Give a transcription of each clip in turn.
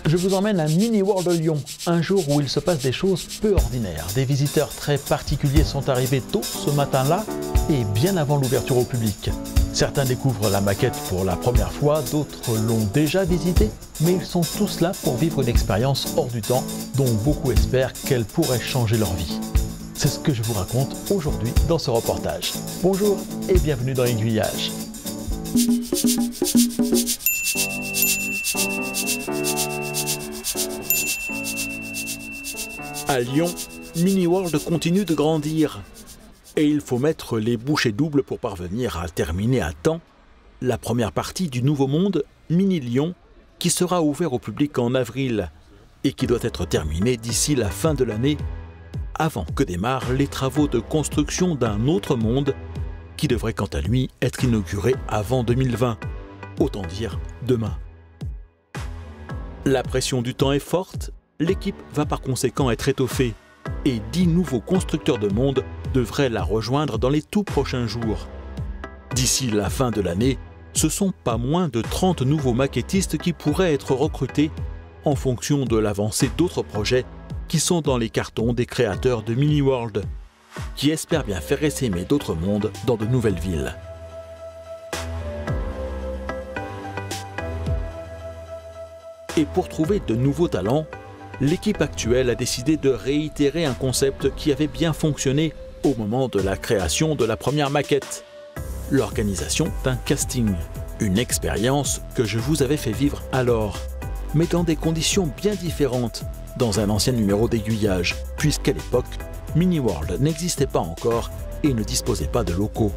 Je vous emmène à Mini World Lyon, un jour où il se passe des choses peu ordinaires. Des visiteurs très particuliers sont arrivés tôt ce matin-là et bien avant l'ouverture au public. Certains découvrent la maquette pour la première fois, d'autres l'ont déjà visitée, mais ils sont tous là pour vivre une expérience hors du temps dont beaucoup espèrent qu'elle pourrait changer leur vie. C'est ce que je vous raconte aujourd'hui dans ce reportage. Bonjour et bienvenue dans Aiguillage. À Lyon, Mini World continue de grandir. Et il faut mettre les bouchées doubles pour parvenir à terminer à temps la première partie du nouveau monde Mini Lyon qui sera ouvert au public en avril et qui doit être terminé d'ici la fin de l'année avant que démarrent les travaux de construction d'un autre monde qui devrait quant à lui être inauguré avant 2020, autant dire demain. La pression du temps est forte, l'équipe va par conséquent être étoffée et 10 nouveaux constructeurs de monde devraient la rejoindre dans les tout prochains jours. D'ici la fin de l'année, ce sont pas moins de 30 nouveaux maquettistes qui pourraient être recrutés en fonction de l'avancée d'autres projets qui sont dans les cartons des créateurs de Mini World, qui espèrent bien faire essaimer d'autres mondes dans de nouvelles villes. Et pour trouver de nouveaux talents, l'équipe actuelle a décidé de réitérer un concept qui avait bien fonctionné au moment de la création de la première maquette. L'organisation d'un casting. Une expérience que je vous avais fait vivre alors, mais dans des conditions bien différentes, dans un ancien numéro d'Aiguillage, puisqu'à l'époque, Mini World n'existait pas encore et ne disposait pas de locaux.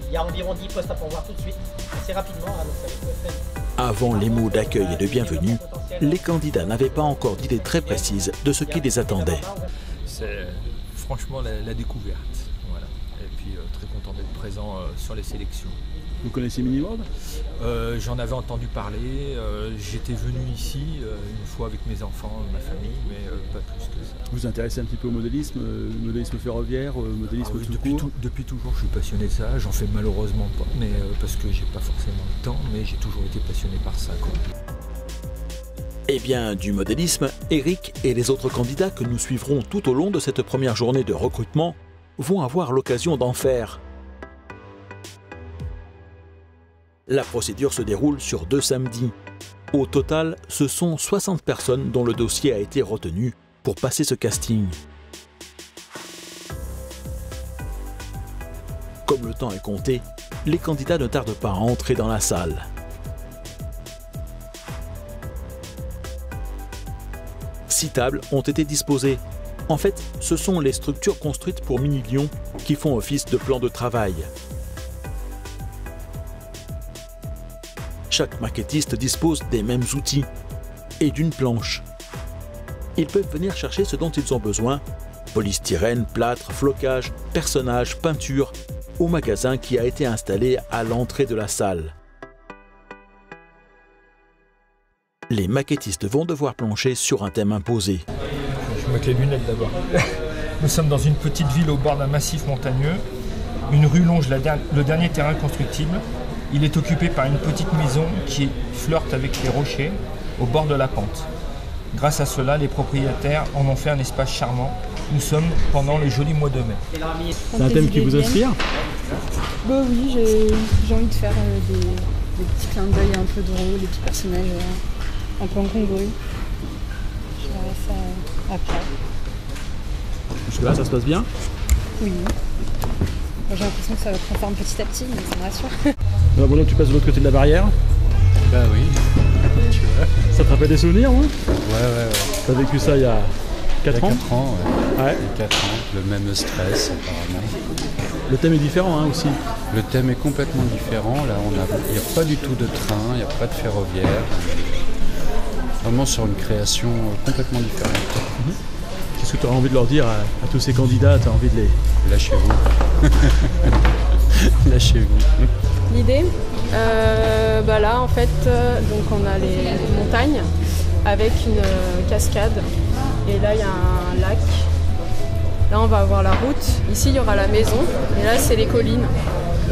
Il y a environ 10 postes à pourvoir tout de suite, assez rapidement. Hein, donc ça va être fait. Avant les mots d'accueil et de bienvenue, les candidats n'avaient pas encore d'idée très précise de ce qui les attendait. C'est franchement la découverte. Voilà. Et puis très content d'être présent sur les sélections. Vous connaissez Mini World ? J'en avais entendu parler, j'étais venu ici une fois avec mes enfants, ma famille, mais pas plus que ça. Vous vous intéressez un petit peu au modélisme ferroviaire, au modélisme tout court ? Depuis toujours, je suis passionné de ça. J'en fais malheureusement pas, mais parce que j'ai pas forcément le temps, mais j'ai toujours été passionné par ça, quoi. Eh bien, du modélisme, Eric et les autres candidats que nous suivrons tout au long de cette première journée de recrutement vont avoir l'occasion d'en faire. La procédure se déroule sur 2 samedis. Au total, ce sont 60 personnes dont le dossier a été retenu pour passer ce casting. Comme le temps est compté, les candidats ne tardent pas à entrer dans la salle. 6 tables ont été disposées. En fait, ce sont les structures construites pour Mini Lyon qui font office de plan de travail. Chaque maquettiste dispose des mêmes outils et d'une planche. Ils peuvent venir chercher ce dont ils ont besoin, polystyrène, plâtre, flocage, personnages, peinture, au magasin qui a été installé à l'entrée de la salle. Les maquettistes vont devoir plancher sur un thème imposé. Je vais mettre les lunettes d'abord. Nous sommes dans une petite ville au bord d'un massif montagneux. Une rue longe le dernier terrain constructible. Il est occupé par une petite maison qui flirte avec les rochers au bord de la pente. Grâce à cela, les propriétaires en ont fait un espace charmant. Nous sommes pendant le joli mois de mai. C'est un thème qui vous inspire ? Bah oui, j'ai envie de faire des petits clins d'œil un peu drôles, des petits personnages un peu incongrus. Je verrai ça après. Jusque-là, ça se passe bien ? Oui. J'ai l'impression que ça va prendre forme petit à petit, mais ça me rassure. Alors, bon, tu passes de l'autre côté de la barrière ? Bah oui, tu vois. Ça te rappelle des souvenirs, hein ? Ouais. T'as vécu ça il y a 4 ans ? 4 ans, ouais. Ouais. Il y a 4 ans, le même stress apparemment. Le thème est différent, hein, aussi. Le thème est complètement différent. Là, il n'y a pas du tout de train, il n'y a pas de ferroviaire. Vraiment sur une création complètement différente. Qu'est-ce que tu auras envie de leur dire à tous ces candidats ? Tu as envie de les... Lâchez-vous. Lâchez-vous. L'idée, là en fait, donc on a les montagnes avec une cascade et là il y a un lac. Là on va avoir la route, ici il y aura la maison et là c'est les collines.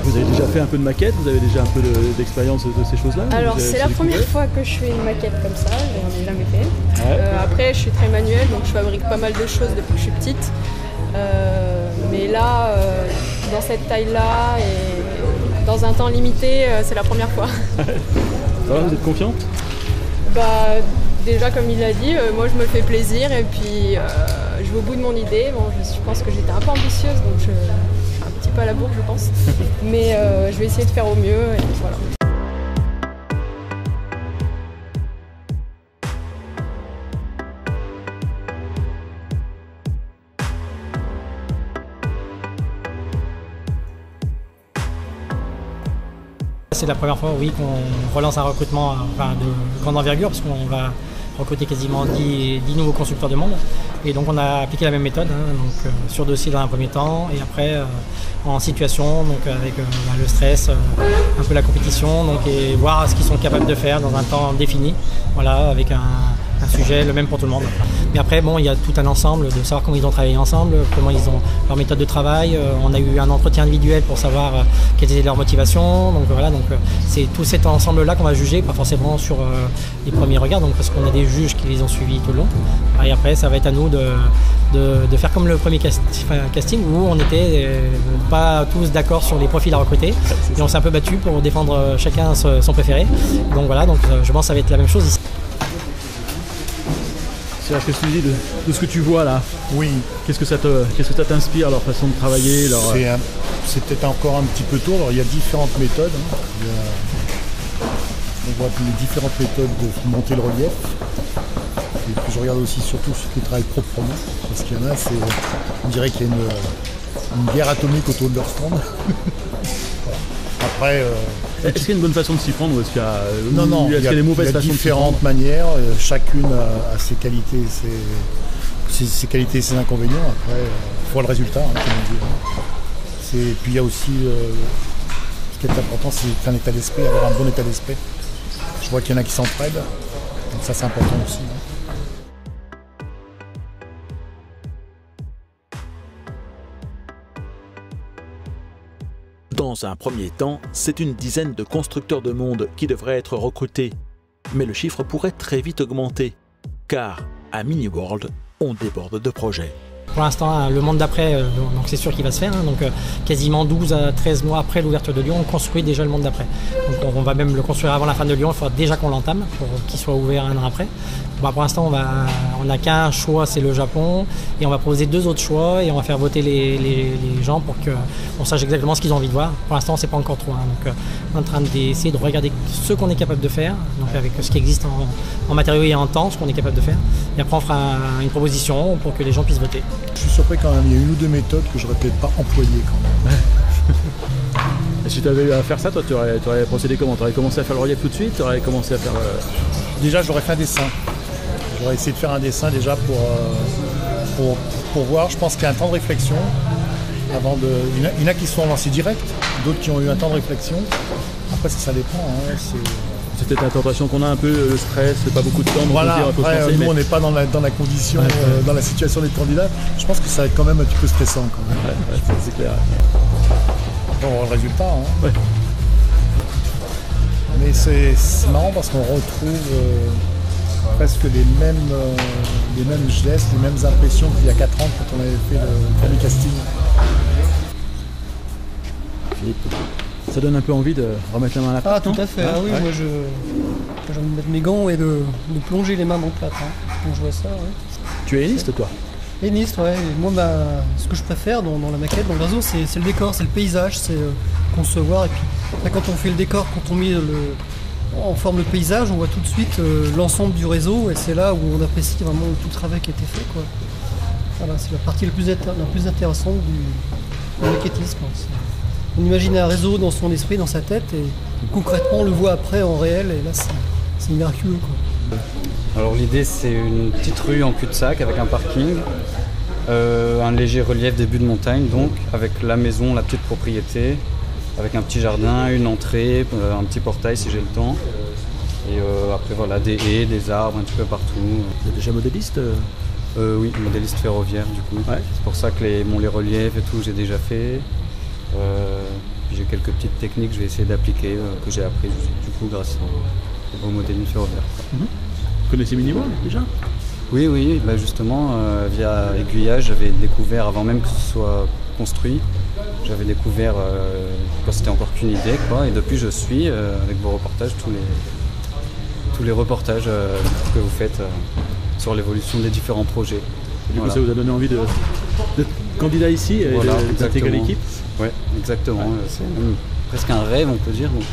Vous avez déjà fait un peu de maquette, vous avez déjà un peu d'expérience de ces choses-là? Alors c'est la première fois que je fais une maquette comme ça, j'en ai jamais fait. Ouais. Après je suis très manuelle, donc je fabrique pas mal de choses depuis que je suis petite. Mais là, dans cette taille-là et dans un temps limité, c'est la première fois. Alors, vous êtes confiante? Bah, déjà comme il l'a dit, moi je me fais plaisir et puis je vais au bout de mon idée. Bon, je pense que j'étais un peu ambitieuse, donc je suis un petit peu à la bourre je pense. Mais je vais essayer de faire au mieux et voilà. C'est la première fois, oui, qu'on relance un recrutement de grande envergure parce qu'on va recruter quasiment 10 nouveaux constructeurs de monde. Et donc on a appliqué la même méthode, donc, sur dossier dans un premier temps et après en situation, donc avec le stress, un peu la compétition, donc, et voir ce qu'ils sont capables de faire dans un temps défini, voilà, avec un sujet le même pour tout le monde. Mais après, bon, il y a tout un ensemble de savoir comment ils ont travaillé ensemble, comment ils ont leur méthode de travail. On a eu un entretien individuel pour savoir quelles étaient leurs motivations. Donc voilà, donc c'est tout cet ensemble-là qu'on va juger, pas forcément sur les premiers regards, donc parce qu'on a des juges qui les ont suivis tout le long. Et après, ça va être à nous de faire comme le premier casting où on n'était pas tous d'accord sur les profils à recruter et on s'est un peu battu pour défendre chacun son préféré. Donc voilà, donc je pense que ça va être la même chose ici. Qu'est-ce que tu dis de ce que tu vois là? Oui. Qu'est-ce que ça t'inspire, leur façon de travailler? C'est peut-être encore un petit peu tôt. Alors, il y a différentes méthodes. On voit les différentes méthodes de monter le relief. Et puis je regarde aussi surtout ceux qui travaillent proprement. Parce qu'il y en a, on dirait qu'il y a une guerre atomique autour de leur stand. Après, est-ce qu'il y a une bonne façon de s'y prendre ou est-ce qu'il y a, non, il y a des mauvaises façons? Il y a différentes manières, chacune a ses qualités, ses qualités et ses inconvénients. Après, il faut le résultat, comme on dit. Puis il y a aussi, ce qui est important, c'est un état d'esprit, avoir un bon état d'esprit. Je vois qu'il y en a qui s'entraident, donc ça c'est important aussi. Dans un premier temps, c'est une dizaine de constructeurs de monde qui devraient être recrutés. Mais le chiffre pourrait très vite augmenter, car à Mini-World, on déborde de projets. Pour l'instant, le monde d'après, donc c'est sûr qu'il va se faire. Donc quasiment 12 à 13 mois après l'ouverture de Lyon, on construit déjà le monde d'après. Donc on va même le construire avant la fin de Lyon, il faudra déjà qu'on l'entame pour qu'il soit ouvert un an après. Bon, pour l'instant, on n'a qu'un choix, c'est le Japon, et on va proposer 2 autres choix et on va faire voter les gens pour qu'on sache exactement ce qu'ils ont envie de voir. Pour l'instant, c'est pas encore trop. Donc on est en train d'essayer de regarder ce qu'on est capable de faire, donc avec ce qui existe en matériaux et en temps, ce qu'on est capable de faire. Et après, on fera une proposition pour que les gens puissent voter. Je suis surpris quand même, il y a une ou deux méthodes que je n'aurais peut-être pas employées quand même. Et si tu avais eu à faire ça, toi, tu aurais procédé comment? Tu aurais commencé à faire le relief tout de suite? Tu aurais commencé à faire... Déjà, j'aurais fait un dessin. J'aurais essayé de faire un dessin déjà pour voir. Je pense qu'il y a un temps de réflexion. Il y en a qui sont lancés direct, d'autres qui ont eu un temps de réflexion. Après, ça dépend. Hein, c'est peut-être la tentation qu'on a un peu, le stress, c'est pas beaucoup de temps. Voilà, après, nous on n'est pas dans la condition, dans la situation des candidats. Je pense que ça va être quand même un petit peu stressant. Quand même. Ouais, c'est clair. On va voir le résultat. Hein. Ouais. Mais c'est marrant parce qu'on retrouve presque les mêmes gestes, les mêmes impressions qu'il y a 4 ans quand on avait fait le premier casting. Ça donne un peu envie de remettre la main à la pâte. Ah, tout à fait. Ah oui, moi j'ai envie de mettre mes gants et de plonger les mains dans le plâtre. Quand je vois ça, Tu es héniste, toi? Héniste, ouais. Et moi, ce que je préfère dans la maquette, dans le réseau, c'est le décor, c'est le paysage, c'est concevoir. Et puis, après, quand on fait le décor, quand on met on forme le paysage, on voit tout de suite l'ensemble du réseau. Et c'est là où on apprécie vraiment tout le travail qui a été fait, quoi. Voilà, c'est la partie la plus intéressante du maquettisme. On imagine un réseau dans son esprit, dans sa tête, et concrètement on le voit après en réel, et là c'est miraculeux, quoi. Alors l'idée c'est une petite rue en cul-de-sac avec un parking, un léger relief début de montagne donc, avec la maison, la petite propriété, avec un petit jardin, une entrée, un petit portail si j'ai le temps. Et après voilà, des haies, des arbres un petit peu partout. Vous êtes déjà modéliste? Oui, modéliste ferroviaire du coup. Ouais. C'est pour ça que les reliefs et tout j'ai déjà fait. Puis j'ai quelques petites techniques que je vais essayer d'appliquer, que j'ai appris du coup grâce au modélisme ferroviaire. Vous connaissez Mini-World déjà? Oui, bah justement, via Aiguillage, j'avais découvert, avant même que ce soit construit, j'avais découvert quand c'était encore qu'une idée, quoi. Et depuis, je suis, avec vos reportages, tous les reportages que vous faites sur l'évolution des différents projets. Et du coup, ça vous a donné envie d'être candidat ici et d'intégrer l'équipe? Oui, exactement. Ouais. C'est même presque un rêve, on peut dire. Donc,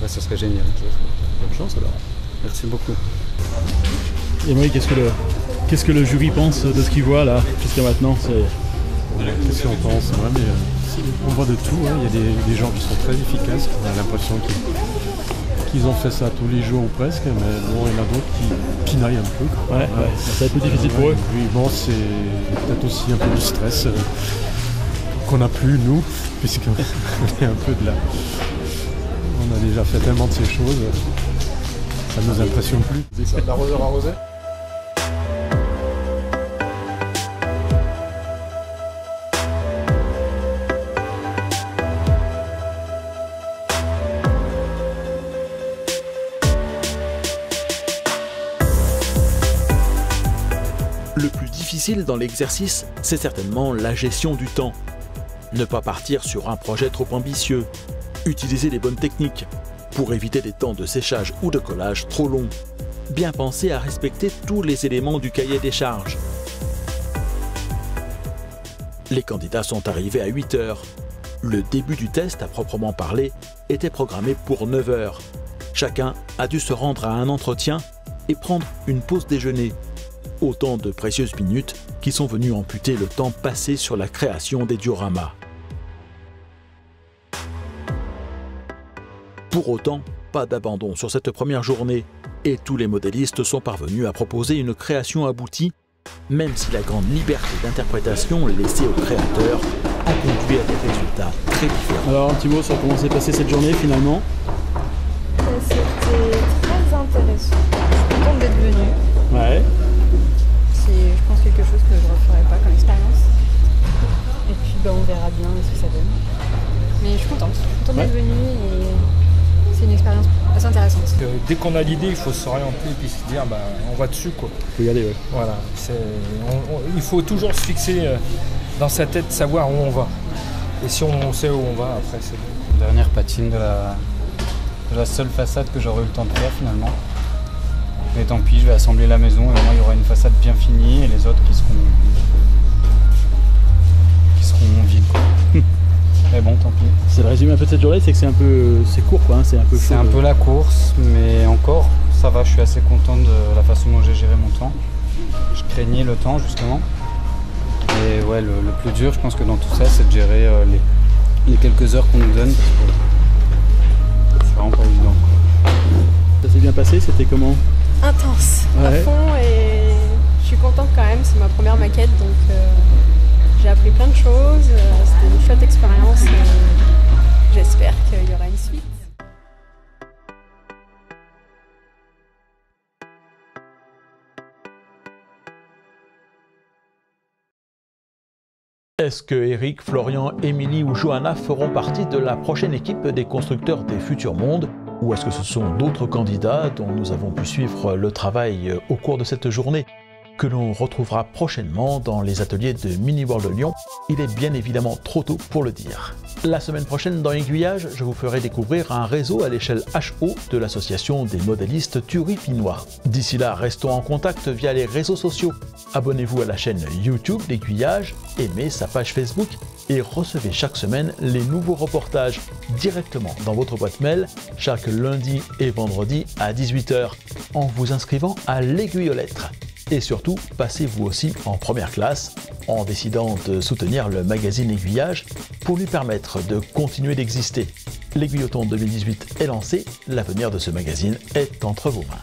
ce serait génial. Bonne chance alors. Merci beaucoup. Et Marie, qu'est-ce que le jury pense de ce qu'il voit là jusqu'à maintenant? Qu'est-ce qu'on pense? On voit de tout. Hein. Il y a des gens qui sont très efficaces. On a l'impression qu'ils ont fait ça tous les jours ou presque, mais bon, il y en a d'autres qui pinaillent un peu. Ouais, ça va être plus difficile pour eux. Oui, bon, c'est peut-être aussi un peu du stress qu'on n'a plus, nous, puisqu'on est un peu de là. On a déjà fait tellement de ces choses, ça ne nous impressionne plus. C'est l'arroseur arrosé. Le plus difficile dans l'exercice, c'est certainement la gestion du temps. Ne pas partir sur un projet trop ambitieux. Utiliser les bonnes techniques pour éviter des temps de séchage ou de collage trop longs. Bien penser à respecter tous les éléments du cahier des charges. Les candidats sont arrivés à 8 h. Le début du test, à proprement parler, était programmé pour 9 h. Chacun a dû se rendre à un entretien et prendre une pause déjeuner. Autant de précieuses minutes qui sont venues amputer le temps passé sur la création des dioramas. Pour autant, pas d'abandon sur cette première journée et tous les modélistes sont parvenus à proposer une création aboutie, même si la grande liberté d'interprétation laissée aux créateurs a conduit à des résultats très différents. Alors un petit mot sur comment s'est passée cette journée finalement? C'était très intéressant. Je suis contente d'être venue. Ouais. C'est, je pense, quelque chose que je ne referai pas comme expérience. Et puis on verra bien ce que ça donne. Mais je suis contente d'être venue et c'est une expérience assez intéressante. Dès qu'on a l'idée, il faut s'orienter et puis se dire on va dessus quoi. Faut y aller, ouais. Voilà, il faut toujours se fixer dans sa tête, savoir où on va. Et si on sait où on va, après c'est bon. Dernière patine de la seule façade que j'aurais eu le temps de faire finalement. Mais tant pis, je vais assembler la maison et au moins il y aura une façade bien finie et les autres qui seront vides. Mais bon, tant pis. C'est le résumé un peu de cette journée, c'est que c'est court quoi, hein, c'est un peu. C'est un peu la course, mais encore, ça va, je suis assez content de la façon dont j'ai géré mon temps. Je craignais le temps justement. Et ouais, le plus dur, je pense que dans tout ça, c'est de gérer les quelques heures qu'on nous donne. Parce que c'est vraiment pas évident. Ça s'est bien passé, c'était comment? Intense, à fond, et je suis contente quand même, c'est ma première maquette, donc j'ai appris plein de choses, c'était une chouette expérience, et j'espère qu'il y aura une suite. Est-ce que Eric, Florian, Émilie ou Johanna feront partie de la prochaine équipe des constructeurs des futurs mondes? Ou est-ce que ce sont d'autres candidats dont nous avons pu suivre le travail au cours de cette journée, que l'on retrouvera prochainement dans les ateliers de Mini-World Lyon? Il est bien évidemment trop tôt pour le dire. La semaine prochaine, dans Aiguillage, je vous ferai découvrir un réseau à l'échelle HO de l'association des modélistes turipinois. D'ici là, restons en contact via les réseaux sociaux. Abonnez-vous à la chaîne YouTube d'Aiguillage, aimez sa page Facebook et recevez chaque semaine les nouveaux reportages directement dans votre boîte mail chaque lundi et vendredi à 18 h en vous inscrivant à l'Aiguille aux lettres. Et surtout, passez vous aussi en première classe en décidant de soutenir le magazine Aiguillage pour lui permettre de continuer d'exister. L'Aiguille Automne 2018 est lancé, l'avenir de ce magazine est entre vos mains.